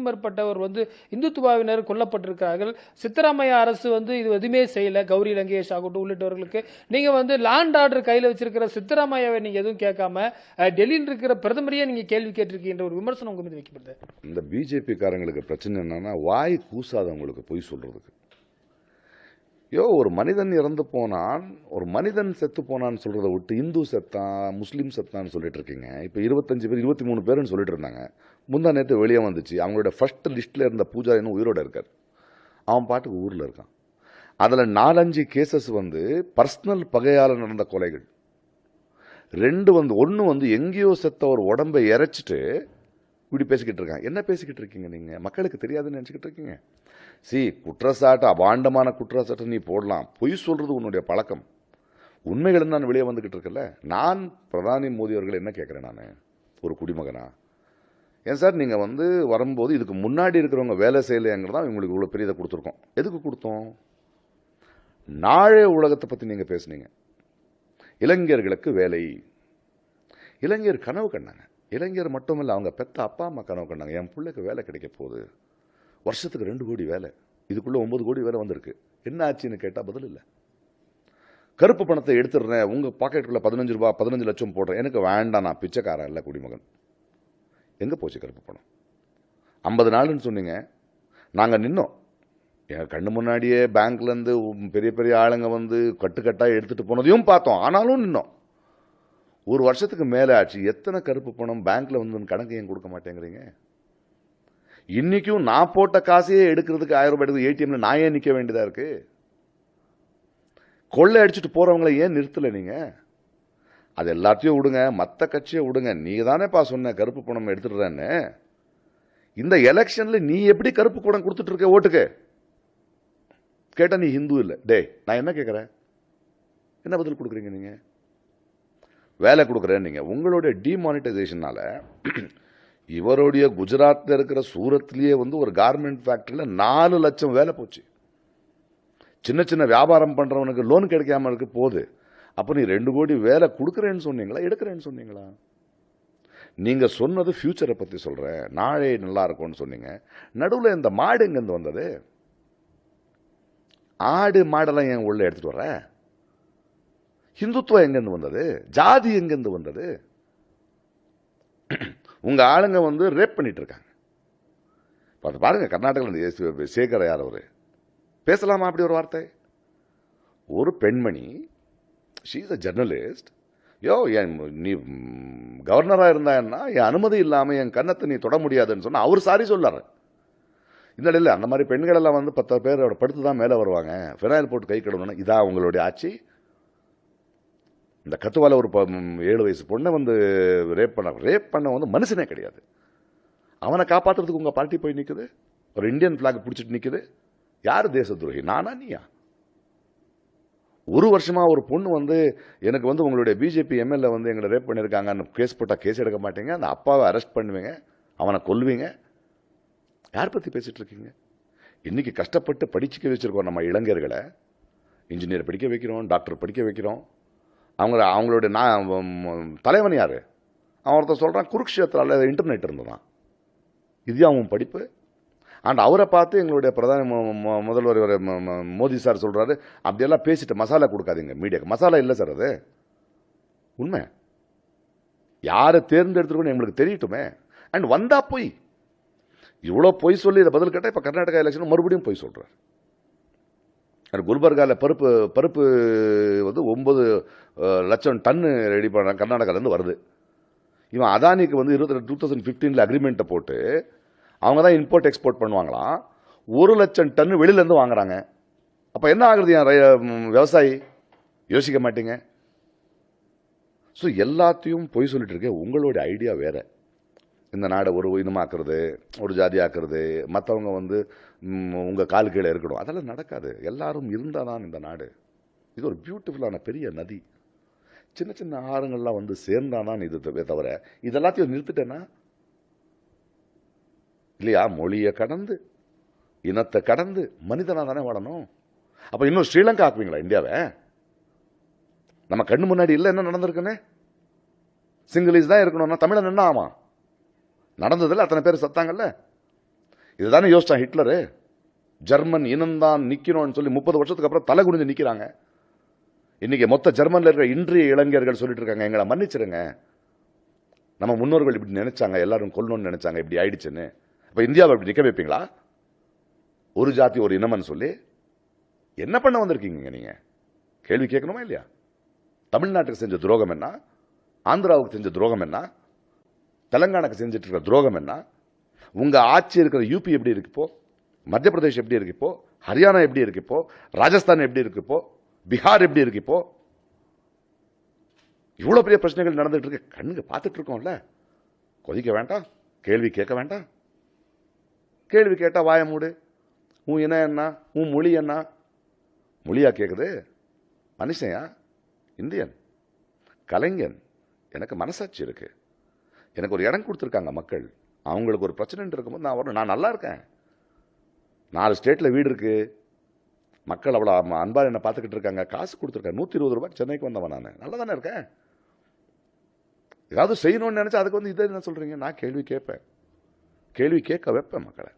மேற்பட்டவர் இந்துத்துவாவினர் கொல்லப்பட்டிருக்கிறார்கள். சித்தராமையா அரசு இது எதுவுமே செய்யல. கௌரி லங்கேஷ் ஆகட்டும் உள்ளிட்டவர்களுக்கு நீங்க லேண்ட் ஆர்டர் கையில வச்சிருக்கிற சித்தராமையாவை நீங்க எதுவும் கேட்காம டெல்லியில் இருக்கிற பிரதமரையே நீங்க கேள்வி கேட்டிருக்கீங்க ஒரு விமர்சனம் உங்க மீது வைக்கப்படுது. இந்த பிஜேபி காரங்களுக்கு பிரச்சனை என்னன்னா வாய் கூசாதவங்களுக்கு பொய் சொல்றதுக்கு. ஒரு மனிதன் இறந்து போனான், ஒரு மனிதன் செத்து போனான்னு சொல்றதை விட்டு இந்து செத்தான் முஸ்லீம் செத்தான்னு சொல்லிட்டு இருக்கீங்க. இப்போ 25 பேர் 23 பேருன்னு சொல்லிட்டு இருந்தாங்க. முந்தா நேற்று வெளியே வந்துச்சு அவங்களோட ஃபர்ஸ்ட் லிஸ்ட்ல இருந்த பூஜா இன்னும் உயிரோட இருக்கார். அவன் பாட்டுக்கு ஊர்ல இருக்கான். அதில் 4-5 கேசஸ் பர்சனல் பகையால் நடந்த கொலைகள். 2 ஒன்று எங்கேயோ செத்த ஒரு உடம்பை இறைச்சிட்டு இப்படி பேசிக்கிட்டு இருக்காங்க. என்ன பேசிக்கிட்டு இருக்கீங்க நீங்க? மக்களுக்கு தெரியாதுன்னு நினைச்சுக்கிட்டு இருக்கீங்க. குற்றச்சாட்டு அபாண்டமான குற்றச்சாட்டு நீ போடலாம். பொய் சொல்றது உன்னுடைய பழக்கம். உண்மைகள் நான் வெளியே வந்துகிட்டு இருக்கல. நான் பிரதானி மோடி அவர்கள் என்ன கேட்கிறேன், நான் ஒரு குடிமகனா ஏன் சார் நீங்க வரும்போது இதுக்கு முன்னாடி இருக்கிறவங்க வேலை செய்யலைங்கிறதா இவங்களுக்கு இவ்வளவு பெரிய இதை கொடுத்துருக்கோம். எதுக்கு கொடுத்தோம்? நாளைய உலகத்தை பத்தி நீங்க பேசுனீங்க. இளைஞர்களுக்கு வேலை, இளைஞர் கனவு கண்டாங்க. இளைஞர் மட்டும் இல்லை, அவங்க பெத்த அப்பா அம்மா கனவு கண்டாங்க. என் பிள்ளைக்கு வேலை கிடைக்க போகுது, வருஷத்துக்கு 2 கோடி வேலை, இதுக்குள்ள 9 கோடி வேலை வந்திருக்கு, என்ன ஆச்சுன்னு கேட்டா பதில் இல்லை. கருப்பு பணத்தை எடுத்துடுறேன், உங்க பாக்கெட்டுக்குள்ள 15 ரூபாய் 15 லட்சம் போடுறேன், எனக்கு வேண்டாம், நான் பிச்சைக்காரன் இல்லை குடிமகன். எங்க போச்சு கருப்பு பணம்? 50 நாள்னு சொன்னீங்க, நாங்க நின்னோம். என் கண்ணு முன்னாடியே பேங்க்ல இருந்து பெரிய பெரிய ஆளுங்க கட்டுக்கட்டா எடுத்துட்டு போனதையும் பார்த்தோம். ஆனாலும் நின்னோம். ஒரு வருஷத்துக்கு மேல ஆச்சு. எத்தனை கருப்பு பணம் பேங்க்ல கணக்கு ஏன் கொடுக்க மாட்டேங்கிறீங்க? இன்னைக்கும் நான் போட்ட காசையே எடுக்கிறதுக்கு 1000 ரூபாய் எடுத்து ஏடிஎம்ல நான் ஏன் நிக்க வேண்டியதா இருக்கு? கொள்ளை அடிச்சுட்டு போறவங்களை ஏன் நிறுத்தல நீங்க? அது எல்லாத்தையும் விடுங்க, மத்த கட்சியை விடுங்க. நீ தானேப்பா சொன்ன கருப்பு பணம் எடுத்துடுறேன்னு. இந்த எலெக்ஷன்ல நீ எப்படி கருப்பு பணம் கொடுத்துட்டு இருக்க ஓட்டுக்கு? கேட்டா நீ ஹிந்து இல்ல. டே, நான் என்ன கேட்கிறேன்? என்ன பதில் கொடுக்குறீங்க நீங்க? வேலை கொடுக்குறேன் நீங்க. உங்களுடைய டிமானிட்டைசேஷனால இவருடைய குஜராத்ல இருக்கிற சூரத்லயே ஒரு கார்மெண்ட் ஃபேக்டரியில 4 லட்சம் வேலை போச்சு. சின்ன சின்ன வியாபாரம் பண்றவனுக்கு லோன் கிடைக்காம இருக்கு போகுது. அப்ப நீ 2 கோடி வேலை கொடுக்கறேன்னு சொன்னீங்களா, எடுக்கிறேன்னு சொன்னீங்களா? நீங்க சொன்னது ஃபியூச்சரை பத்தி சொல்றேன், நாளே நல்லா இருக்கும்னு சொன்னீங்க. நடுவில் இந்த மாடு எங்கிருந்து வந்தது? ஆடு மாடெல்லாம் ஏன் உள்ள எடுத்துட்டு வர? ஹிந்துத்துவம் எங்கிருந்து வந்தது? ஜாதி எங்கிருந்து வந்தது? உங்க ஆளுங்க ரேப் பண்ணிட்டு இருக்காங்க. பாருங்க, கர்நாடகாவில் சேகர் யார் அவரு? பேசலாமா அப்படி ஒரு வார்த்தை? ஒரு பெண்மணி, ஷீ இஸ் அ ஜர்னலிஸ்ட். நீ கவர்னரா இருந்தான்னா என் அனுமதி இல்லாம என் கன்னத்தை நீ தொட முடியாதுன்னு சொன்னா அவர் சாரி சொல்லாரு. இல்ல அந்த மாதிரி பெண்கள் எல்லாம் 10 பேரோட படுத்துதான் மேல வருவாங்க, பினாயில் போட்டு கை கழுவணும். இதா உங்களுடைய ஆட்சி? இந்த கத்துவால ஒரு 7 வயசு பொண்ணை ரேப் பண்ண மனுஷனே கிடையாது. அவனை காப்பாத்துறதுக்கு உங்க பார்ட்டி போய் நிக்குது, ஒரு இந்தியன் பிளாக் பிடிச்சிட்டு நிக்குது. யாரு தேச துரோகி, நானா நீயா? ஒரு வருஷமா ஒரு பொண்ணு எனக்கு உங்களுடைய பிஜேபி எம்எல்ஏ எங்களை ரேப் பண்ணிருக்காங்கன்னு கேஸ் போட்டா கேஸ் எடுக்க மாட்டீங்க, அந்த அப்பாவை அரெஸ்ட் பண்ணுவீங்க, அவனை கொல்லுவீங்க. யார் பத்தி பேசிட்டு இருக்கீங்க? இன்னைக்கு கஷ்டப்பட்டு படிச்சுக்க வச்சிருக்கோம் நம்ம இளைஞர்களை. இன்ஜினியர் படிக்க வைக்கிறோம், டாக்டர் படிக்க வைக்கிறோம். அவங்களுடைய தலைவன் யாரு? அவன் ஒருத்தர் சொல்றான் குருக்ஷேத்திரால இன்டர்நெட் இருந்ததான். இது அவன் படிப்பு. அண்ட் அவரை பார்த்து எங்களுடைய பிரதான முதல்வர் மோடி சார் சொல்றாரு, அப்படியெல்லாம் பேசிட்டு மசாலா கொடுக்காதீங்க மீடியாக்கு. மசாலா இல்லை சார், அது உண்மை. யாரை தேர்ந்தெடுத்துருக்கோன்னு எங்களுக்கு தெரியட்டுமே. அண்ட் வந்தா போய் இவ்வளவு பொய் சொல்லி இதை பதில் கேட்டா இப்ப கர்நாடகா எலெக்ஷன் மறுபடியும் பொய் சொல்றாரு. குல்பர்கால பருப்பு 9 லட்சம் டன்னு ரெடி பண்ண கர்நாடகால இருந்து வருது. இவன் அதானிக்கு 2015 அக்ரிமெண்ட்டை போட்டு அவங்க தான் இம்போர்ட் எக்ஸ்போர்ட் பண்ணுவாங்களாம். 1 லட்சம் டன் வெளியில இருந்து வாங்குறாங்க. அப்ப என்ன ஆகுறது என் விவசாயி? யோசிக்க மாட்டீங்க. எல்லாத்தையும் பொய் சொல்லிட்டு இருக்க. உங்களோட ஐடியா வேற. இந்த நாடை ஒரு இனமாக்குறது, ஒரு ஜாதி ஆக்குறது, மற்றவங்க உங்க கால் கீழே இருக்கணும், அதெல்லாம் நடக்காது. எல்லாரும் இருந்தாதான் இந்த நாடு. இது ஒரு பியூட்டிஃபுல்லான பெரிய நதி. சின்ன சின்ன ஆறுங்கள்லாம் சேர்ந்தாதான் இது தவிர இதெல்லாத்தையும் நிறுத்திட்டேன்னா இல்லையா? மொழியை கடந்து இனத்தை கடந்து மனிதனா தானே வாழணும். அப்ப இன்னும் ஸ்ரீலங்கா ஆக்குவீங்களா இந்தியாவை? நம்ம கண்ணு முன்னாடி இல்லை என்ன நடந்திருக்குன்னு. சிங்கிளீஸ் தான் இருக்கணும்னா தமிழன் என்ன ஆமா? நடந்ததில்ல, அத்தனை பேர் சத்தாங்கல்ல. இதுதானே யோசிச்சான் ஹிட்லரு. ஜெர்மன் இனம்தான் நிக்கணும்னு சொல்லி 30 வருஷத்துக்கு அப்புறம் தலை குனிஞ்சு நிக்கிறாங்க. இன்னைக்கு மொத்த ஜெர்மன்ல இருக்கிற இன்றைய இளைஞர்கள் சொல்லிட்டு இருக்காங்க, எங்களை மன்னிச்சிருங்க, நம்ம முன்னோர்கள் இப்படி நினைச்சாங்க, எல்லாரும் கொல்லணும்னு நினைச்சாங்க, இப்படி ஆயிடுச்சுன்னு. அப்ப இந்தியாவை இப்படி நிக்க வைப்பீங்களா? ஒரு ஜாதி ஒரு இனம்னு சொல்லி என்ன பண்ண வந்திருக்கீங்க நீங்க? கேள்வி கேட்கணுமா இல்லையா? தமிழ்நாட்டுக்கு செஞ்ச துரோகம் என்ன? ஆந்திராவுக்கு செஞ்ச துரோகம் என்ன? தெலங்கானாக்கு செஞ்சுட்டு இருக்கிற துரோகம் என்ன? உங்க ஆட்சி இருக்கிற யூபி எப்படி இருக்கு இப்போ? மத்திய பிரதேஷ் எப்படி இருக்கு இப்போ? ஹரியானா எப்படி இருக்கு இப்போ? ராஜஸ்தான் எப்படி இருக்கு இப்போ? பீகார் எப்படி இருக்கு இப்போ? இவ்வளவு பெரிய பிரச்சனைகள் நடந்துட்டு இருக்கு, கண்ணுக்கு பார்த்துட்டு இருக்கோம்ல. கொதிக்க வேண்டாம், கேள்வி கேட்க வேண்டாம். கேள்வி கேட்டா வாய மூடு. உன் இனம் என்ன, உன் மொழி என்ன? மொழியா கேக்குது? மனுஷயா? இந்தியன், கலைஞன். எனக்கு மனசாட்சி இருக்கு, எனக்கு ஒரு இடம் கொடுத்துருக்காங்க மக்கள். அவங்களுக்கு ஒரு பிரச்சனை இருக்கும்போது நான் வரணும். நான் நல்லா இருக்கேன், 4 ஸ்டேட்ல வீடு இருக்கு, மக்கள் அவ்வளோ அன்பா என்ன பார்த்துக்கிட்டு இருக்காங்க, காசு கொடுத்துருக்கேன், 120 ரூபாய் சென்னைக்கு வந்தவன், நான் நல்லா தானே இருக்கேன். ஏதாவது செய்யணும்னு நினைச்சா அதுக்கு வந்து இதை என்ன சொல்றீங்க? நான் கேள்வி கேட்பேன், கேள்வி கேட்க வைப்பேன் மக்களை.